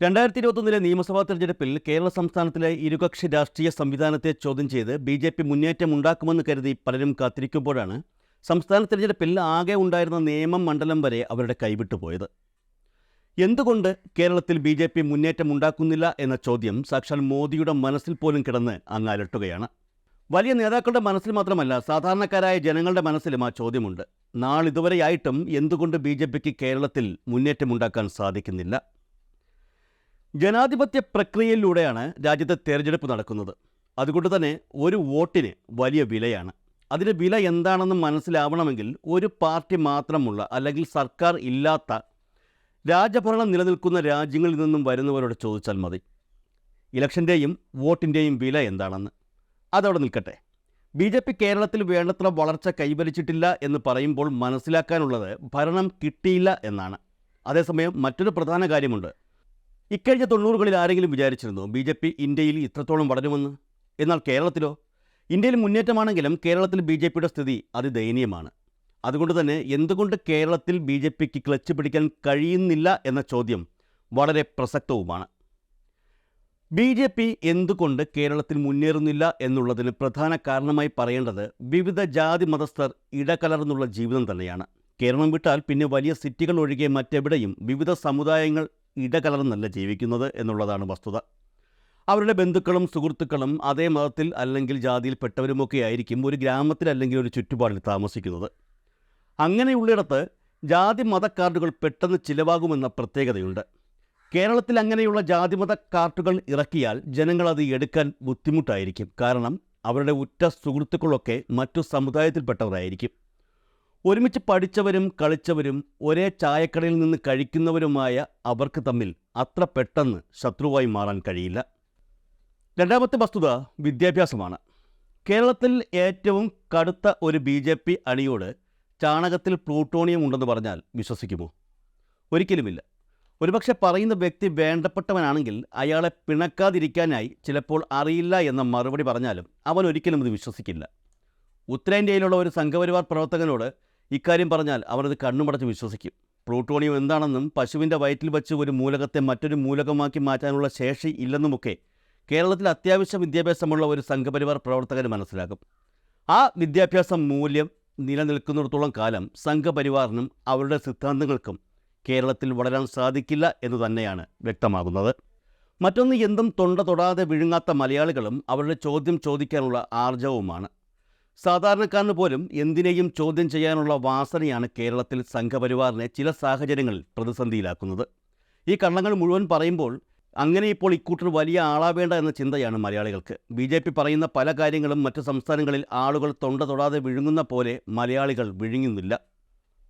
2021 നിയമസഭാ തെരഞ്ഞെടുപ്പിൽ കേരള സംസ്ഥാനത്തിലെ ഇരുകക്ഷി രാഷ്ട്രീയ സംവിധാനത്തെ ചോദ്യം ചെയ്ത് ബി.ജെ.പി. മുന്നേറ്റമുണ്ടാക്കുമെന്ന് കരുതി പലരും കാത്തിരിക്കുമ്പോഴാണ് സംസ്ഥാന തെരഞ്ഞെടുപ്പിൽ ആകെ ഉണ്ടായിരുന്ന നേമം മണ്ഡലം വരെ അവരുടെ കൈവിട്ടുപോയത്. എന്തുകൊണ്ട് കേരളത്തിൽ ബി.ജെ.പി. മുന്നേറ്റമുണ്ടാക്കുന്നില്ല എന്ന ചോദ്യം സാക്ഷാൽ മോദിയുടെ മനസ്സിൽ പോലും കിടന്ന് അങ്ങ് അലട്ടുകയാണ്. വലിയ നേതാക്കളുടെ മനസ്സിൽ മാത്രമല്ല, സാധാരണക്കാരായ ജനങ്ങളുടെ മനസ്സിലും ആ ചോദ്യമുണ്ട്. നാളിതുവരെയായിട്ടും എന്തുകൊണ്ട് ബി.ജെ.പിക്ക് കേരളത്തിൽ മുന്നേറ്റമുണ്ടാക്കാൻ സാധിക്കുന്നില്ല? ജനാധിപത്യ പ്രക്രിയയിലൂടെയാണ് രാജ്യത്തെ തെരഞ്ഞെടുപ്പ് നടക്കുന്നത്. അതുകൊണ്ട് തന്നെ ഒരു വോട്ടിന് വലിയ വിലയാണ്. അതിന് വില എന്താണെന്ന് മനസ്സിലാവണമെങ്കിൽ ഒരു പാർട്ടി മാത്രമുള്ള അല്ലെങ്കിൽ സർക്കാർ ഇല്ലാത്ത രാജഭരണം നിലനിൽക്കുന്ന രാജ്യങ്ങളിൽ നിന്നും വരുന്നവരോട് ചോദിച്ചാൽ മതി ഇലക്ഷൻ്റെയും വോട്ടിൻ്റെയും വില എന്താണെന്ന്. അതവിടെ നിൽക്കട്ടെ. ബി.ജെ.പി. കേരളത്തിൽ വേണ്ടത്ര വളർച്ച കൈവരിച്ചിട്ടില്ല എന്ന് പറയുമ്പോൾ മനസ്സിലാക്കാനുള്ളത് ഭരണം കിട്ടിയില്ല എന്നാണ്. അതേസമയം മറ്റൊരു പ്രധാന കാര്യമുണ്ട്. ഇക്കഴിഞ്ഞ 90കളിൽ ആരെങ്കിലും വിചാരിച്ചിരുന്നു ബി.ജെ.പി. ഇന്ത്യയിൽ ഇത്രത്തോളം വളരുമെന്ന്? എന്നാൽ കേരളത്തിലോ? ഇന്ത്യയിൽ മുന്നേറ്റമാണെങ്കിലും കേരളത്തിൽ ബി.ജെ.പിയുടെ സ്ഥിതി അതിദയനീയമാണ്. അതുകൊണ്ട് തന്നെ എന്തുകൊണ്ട് കേരളത്തിൽ ബി.ജെ.പിക്ക് ക്ലച്ച് പിടിക്കാൻ കഴിയുന്നില്ല എന്ന ചോദ്യം വളരെ പ്രസക്തവുമാണ്. ബി.ജെ.പി. എന്തുകൊണ്ട് കേരളത്തിൽ മുന്നേറുന്നില്ല എന്നുള്ളതിന് പ്രധാന കാരണമായി പറയേണ്ടത് വിവിധ ജാതി മതസ്ഥർ ഇടകലർന്നുള്ള ജീവിതം തന്നെയാണ്. കേരളം വിട്ടാൽ പിന്നെ വലിയ സിറ്റികൾ ഒഴികെ മറ്റെവിടെയും വിവിധ സമുദായങ്ങൾ ഇടകലർന്നല്ല ജീവിക്കുന്നത് എന്നുള്ളതാണ് വസ്തുത. അവരുടെ ബന്ധുക്കളും സുഹൃത്തുക്കളും അതേ മതത്തിൽ അല്ലെങ്കിൽ ജാതിയിൽപ്പെട്ടവരുമൊക്കെ ആയിരിക്കും ഒരു ഗ്രാമത്തിൽ അല്ലെങ്കിൽ ഒരു ചുറ്റുപാടിൽ താമസിക്കുന്നത്. അങ്ങനെയുള്ളിടത്ത് ജാതി മത കാർഡുകൾ പെട്ടെന്ന് ചിലവാകുമെന്ന പ്രത്യേകതയുണ്ട്. കേരളത്തിൽ അങ്ങനെയുള്ള ജാതിമത കാർഡുകൾ ഇറക്കിയാൽ ജനങ്ങൾ അത് എടുക്കാൻ ബുദ്ധിമുട്ടായിരിക്കും. കാരണം അവരുടെ ഉറ്റ സുഹൃത്തുക്കളൊക്കെ മറ്റു സമുദായത്തിൽപ്പെട്ടവരായിരിക്കും. ഒരുമിച്ച് പഠിച്ചവരും കളിച്ചവരും ഒരേ ചായക്കടയിൽ നിന്ന് കഴിക്കുന്നവരുമായ അവർക്ക് തമ്മിൽ അത്ര പെട്ടെന്ന് ശത്രുവായി മാറാൻ കഴിയില്ല. രണ്ടാമത്തെ വസ്തുത വിദ്യാഭ്യാസമാണ്. കേരളത്തിൽ ഏറ്റവും കടുത്ത ഒരു ബി.ജെ.പി. അണിയോട് ചാണകത്തിൽ പ്ലൂട്ടോണിയം ഉണ്ടെന്ന് പറഞ്ഞാൽ വിശ്വസിക്കുമോ? ഒരിക്കലുമില്ല. ഒരുപക്ഷെ പറയുന്ന വ്യക്തി വേണ്ടപ്പെട്ടവനാണെങ്കിൽ അയാളെ പിണക്കാതിരിക്കാനായി ചിലപ്പോൾ അറിയില്ല എന്ന മറുപടി പറഞ്ഞാലും അവൻ ഒരിക്കലും ഇത് വിശ്വസിക്കില്ല. ഉത്തരേന്ത്യയിലുള്ള ഒരു സംഘപരിവാർ പ്രവർത്തകനോട് ഇക്കാര്യം പറഞ്ഞാൽ അവരത് കണ്ണുമടച്ച് വിശ്വസിക്കും. പ്ലൂട്ടോണിയം എന്താണെന്നും പശുവിൻ്റെ വയറ്റിൽ വച്ച് ഒരു മൂലകത്തെ മറ്റൊരു മൂലകമാക്കി മാറ്റാനുള്ള ശേഷി ഇല്ലെന്നുമൊക്കെ കേരളത്തിൽ അത്യാവശ്യം വിദ്യാഭ്യാസമുള്ള ഒരു സംഘപരിവാർ പ്രവർത്തകന് മനസ്സിലാകും. ആ വിദ്യാഭ്യാസ മൂല്യം നിലനിൽക്കുന്നിടത്തോളം കാലം സംഘപരിവാറിനും അവരുടെ സിദ്ധാന്തങ്ങൾക്കും കേരളത്തിൽ വളരാൻ സാധിക്കില്ല എന്ന് തന്നെയാണ് വ്യക്തമാകുന്നത്. മറ്റൊന്ന്, എന്തും തൊണ്ട തൊടാതെ വിഴുങ്ങാത്ത മലയാളികളും അവരുടെ ചോദ്യം ചോദിക്കാനുള്ള ആർജവുമാണ്. സാധാരണക്കാരന് പോലും എന്തിനേയും ചോദ്യം ചെയ്യാനുള്ള വാസനയാണ് കേരളത്തിൽ സംഘപരിവാറിനെ ചില സാഹചര്യങ്ങളിൽ പ്രതിസന്ധിയിലാക്കുന്നത്. ഈ കള്ളങ്ങൾ മുഴുവൻ പറയുമ്പോൾ അങ്ങനെ ഇപ്പോൾ ഇക്കൂട്ടർ വലിയ ആളാവേണ്ട എന്ന ചിന്തയാണ് മലയാളികൾക്ക്. ബി.ജെ.പി. പറയുന്ന പല കാര്യങ്ങളും മറ്റു സംസ്ഥാനങ്ങളിൽ ആളുകൾ തൊണ്ട തൊടാതെ വിഴുങ്ങുന്ന പോലെ മലയാളികൾ വിഴുങ്ങുന്നില്ല.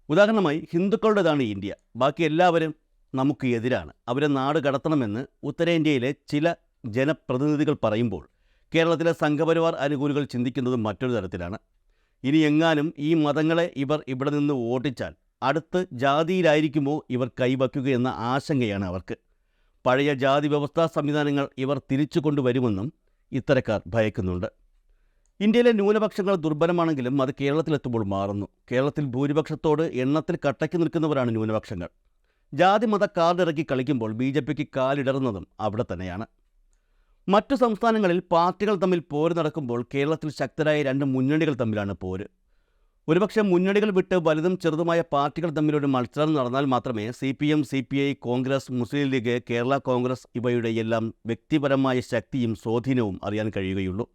ഉദാഹരണമായി, ഹിന്ദുക്കളുടേതാണ് ഇന്ത്യ, ബാക്കി എല്ലാവരും നമുക്ക് എതിരാണ്, അവരെ നാട് കടത്തണമെന്ന് ഉത്തരേന്ത്യയിലെ ചില ജനപ്രതിനിധികൾ പറയുമ്പോൾ കേരളത്തിലെ സംഘപരിവാർ അനുകൂലികൾ ചിന്തിക്കുന്നത് മറ്റൊരു തരത്തിലാണ്. ഇനി എങ്ങാനും ഈ മതങ്ങളെ ഇവർ ഇവിടെ നിന്ന് ഓടിച്ചാൽ അടുത്ത് ജാതിയിലായിരിക്കുമോ ഇവർ കൈവയ്ക്കുകയെന്ന ആശങ്കയാണ് അവർക്ക്. പഴയ ജാതി വ്യവസ്ഥാ സംവിധാനങ്ങൾ ഇവർ തിരിച്ചു കൊണ്ടുവരുമെന്നും ഇത്തരക്കാർ ഭയക്കുന്നുണ്ട്. ഇന്ത്യയിലെ ന്യൂനപക്ഷങ്ങൾ ദുർബലമാണെങ്കിലും അത് കേരളത്തിലെത്തുമ്പോൾ മാറുന്നു. കേരളത്തിൽ ഭൂരിപക്ഷത്തോട് എണ്ണത്തിൽ കട്ടയ്ക്ക് നിൽക്കുന്നവരാണ് ന്യൂനപക്ഷങ്ങൾ. ജാതി മത കാർഡ് ഇറക്കി കളിക്കുമ്പോൾ ബി.ജെ.പിക്ക് കാലിടറുന്നതും അവിടെ തന്നെയാണ്. മറ്റു സംസ്ഥാനങ്ങളിൽ പാർട്ടികൾ തമ്മിൽ പോര് നടക്കുമ്പോൾ കേരളത്തിൽ ശക്തരായ രണ്ട് മുന്നണികൾ തമ്മിലാണ് പോര്. ഒരുപക്ഷെ മുന്നണികൾ വിട്ട് വലുതും ചെറുതുമായ പാർട്ടികൾ തമ്മിലൊരു മത്സരം നടന്നാൽ മാത്രമേ CPM, CPI, കോൺഗ്രസ്, മുസ്ലിം ലീഗ്, കേരള കോൺഗ്രസ് ഇവയുടെ എല്ലാം വ്യക്തിപരമായ ശക്തിയും സ്വാധീനവും അറിയാൻ കഴിയുകയുള്ളൂ.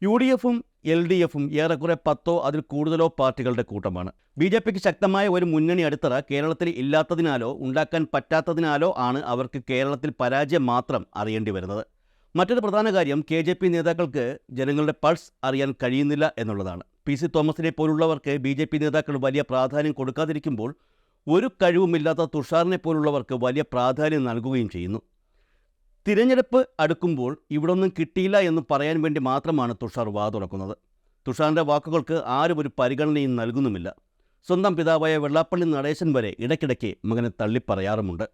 UDF-ഉം LDF-ഉം ഏറെക്കുറെ 10 അതിൽ കൂടുതലോ പാർട്ടികളുടെ കൂട്ടമാണ്. ബി.ജെ.പിക്ക് ശക്തമായ ഒരു മുന്നണി അടിത്തറ കേരളത്തിൽ ഇല്ലാത്തതിനാലോ ഉണ്ടാക്കാൻ പറ്റാത്തതിനാലോ ആണ് അവർക്ക് കേരളത്തിൽ പരാജയം മാത്രം അറിയേണ്ടി വരുന്നത്. മറ്റൊരു പ്രധാന കാര്യം, KJP നേതാക്കൾക്ക് ജനങ്ങളുടെ പൾസ് അറിയാൻ കഴിയുന്നില്ല എന്നുള്ളതാണ്. PC തോമസിനെ പോലുള്ളവർക്ക് ബി.ജെ.പി. നേതാക്കൾ വലിയ പ്രാധാന്യം കൊടുക്കാതിരിക്കുമ്പോൾ ഒരു കഴിവുമില്ലാത്ത തുഷാറിനെ പോലുള്ളവർക്ക് വലിയ പ്രാധാന്യം നൽകുകയും ചെയ്യുന്നു. തിരഞ്ഞെടുപ്പ് അടുക്കുമ്പോൾ ഇവിടൊന്നും കിട്ടിയില്ല എന്ന് പറയാൻ വേണ്ടി മാത്രമാണ് തുഷാർ തുറക്കുന്നത്. തുഷാറിൻ്റെ വാക്കുകൾക്ക് ആരും ഒരു പരിഗണനയും നൽകുന്നുമില്ല. സ്വന്തം പിതാവായ വെള്ളാപ്പള്ളി നടേശൻ വരെ ഇടയ്ക്കിടയ്ക്ക് മകനെ തള്ളിപ്പറയാറുമുണ്ട്.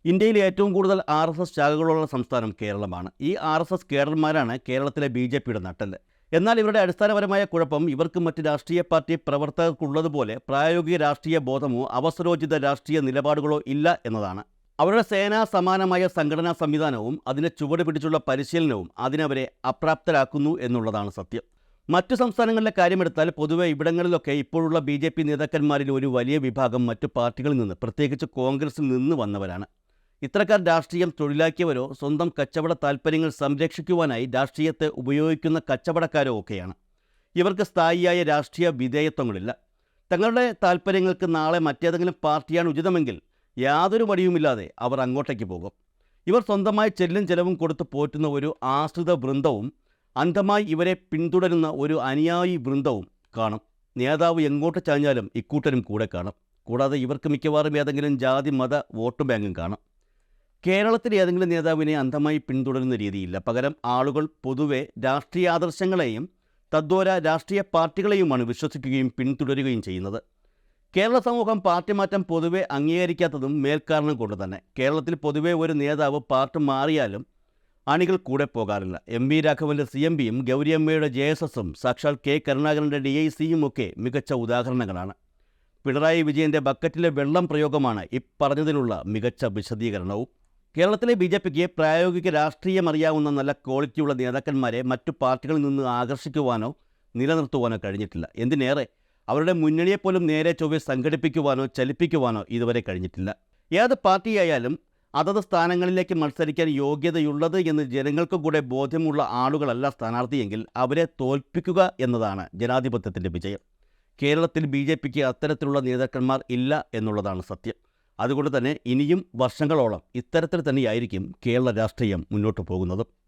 ഇന്ത്യയിലെ ഏറ്റവും കൂടുതൽ RSS ശാഖകളുള്ള സംസ്ഥാനം കേരളമാണ്. ഈ RSS കേഡർമാരാണ് കേരളത്തിലെ ബി.ജെ.പിയുടെ നട്ടെല്ല്. എന്നാൽ ഇവരുടെ അടിസ്ഥാനപരമായ കുഴപ്പം ഇവർക്ക് മറ്റ് രാഷ്ട്രീയ പാർട്ടി പ്രവർത്തകർക്കുള്ളതുപോലെ പ്രായോഗിക രാഷ്ട്രീയ ബോധമോ അവസരോചിത രാഷ്ട്രീയ നിലപാടുകളോ ഇല്ല എന്നതാണ്. അവരുടെ സേനാ സമാനമായ സംഘടനാ സംവിധാനവും അതിനെ ചുവട് പിടിച്ചുള്ള പരിശീലനവും അതിനവരെ അപ്രാപ്തരാക്കുന്നു എന്നുള്ളതാണ് സത്യം. മറ്റു സംസ്ഥാനങ്ങളിലെ കാര്യമെടുത്താൽ പൊതുവെ ഇവിടങ്ങളിലൊക്കെ ഇപ്പോഴുള്ള BJP നേതാക്കന്മാരിൽ ഒരു വലിയ വിഭാഗം മറ്റു പാർട്ടികളിൽ നിന്ന്, പ്രത്യേകിച്ച് കോൺഗ്രസിൽ നിന്ന് വന്നവരാണ്. ഇത്തരക്കാർ രാഷ്ട്രീയം തൊഴിലാക്കിയവരോ സ്വന്തം കച്ചവട താൽപ്പര്യങ്ങൾ സംരക്ഷിക്കുവാനായി രാഷ്ട്രീയത്തെ ഉപയോഗിക്കുന്ന കച്ചവടക്കാരോ ഒക്കെയാണ്. ഇവർക്ക് സ്ഥായിയായ രാഷ്ട്രീയ വിധേയത്വങ്ങളില്ല. തങ്ങളുടെ താൽപ്പര്യങ്ങൾക്ക് നാളെ മറ്റേതെങ്കിലും പാർട്ടിയാണ് ഉചിതമെങ്കിൽ യാതൊരു മടിയുമില്ലാതെ അവർ അങ്ങോട്ടേക്ക് പോകും. ഇവർ സ്വന്തമായി ചെല്ലും ചെലവും കൊടുത്ത് പോറ്റുന്ന ഒരു ആശ്രിത വൃന്ദവും അന്ധമായി ഇവരെ പിന്തുടരുന്ന ഒരു അനുയായി വൃന്ദവും കാണും. നേതാവ് എങ്ങോട്ട് ചാഞ്ഞാലും ഇക്കൂട്ടരും കൂടെ കാണും. കൂടാതെ ഇവർക്ക് മിക്കവാറും ഏതെങ്കിലും ജാതി മത വോട്ട് ബാങ്കും കാണും. കേരളത്തിൽ ഏതെങ്കിലും നേതാവിനെ അന്ധമായി പിന്തുടരുന്ന രീതിയില്ല. പകരം ആളുകൾ പൊതുവെ രാഷ്ട്രീയ ആദർശങ്ങളെയും തദ്വാര രാഷ്ട്രീയ പാർട്ടികളെയുമാണ് വിശ്വസിക്കുകയും പിന്തുടരുകയും ചെയ്യുന്നത്. കേരള സമൂഹം പാർട്ടി മാറ്റം പൊതുവെ അംഗീകരിക്കാത്തതും മേൽക്കാരണം കൊണ്ട് തന്നെ. കേരളത്തിൽ പൊതുവെ ഒരു നേതാവ് പാർട്ടി മാറിയാലും അണികൾ കൂടെ പോകാറില്ല. MV രാഘവൻ്റെ CMBയും ഗൗരിയമ്മയുടെ JSSും സാക്ഷാൽ K കരുണാകരൻ്റെ DICയും ഒക്കെ മികച്ച ഉദാഹരണങ്ങളാണ്. പിണറായി വിജയൻ്റെ ബക്കറ്റിലെ വെള്ളം പ്രയോഗമാണ് ഇപ്പറഞ്ഞതിനുള്ള മികച്ച വിശദീകരണവും. കേരളത്തിലെ BJPക്ക് പ്രായോഗിക രാഷ്ട്രീയം അറിയാവുന്ന നല്ല ക്വാളിറ്റിയുള്ള നേതാക്കന്മാരെ മറ്റു പാർട്ടികളിൽ നിന്ന് ആകർഷിക്കുവാനോ നിലനിർത്തുവാനോ കഴിഞ്ഞിട്ടില്ല. എന്തിനേറെ അവരുടെ മുന്നണിയെപ്പോലും നേരെ ചൊവ്വെ സംഘടിപ്പിക്കുവാനോ ചലിപ്പിക്കുവാനോ ഇതുവരെ കഴിഞ്ഞിട്ടില്ല. ഏത് പാർട്ടിയായാലും അതത് സ്ഥാനങ്ങളിലേക്ക് മത്സരിക്കാൻ യോഗ്യതയുള്ളത് എന്ന് ജനങ്ങൾക്ക് കൂടെ ബോധ്യമുള്ള ആളുകളല്ല സ്ഥാനാർത്ഥിയെങ്കിൽ അവരെ തോൽപ്പിക്കുക എന്നതാണ് ജനാധിപത്യത്തിൻ്റെ വിജയം. കേരളത്തിൽ BJPക്ക് അത്തരത്തിലുള്ള നേതാക്കന്മാർ ഇല്ല എന്നുള്ളതാണ് സത്യം. അതുകൊണ്ട് തന്നെ ഇനിയും വർഷങ്ങളോളം ഇത്തരത്തിൽ തന്നെയായിരിക്കും കേരള രാഷ്ട്രീയം മുന്നോട്ട് പോകുന്നത്.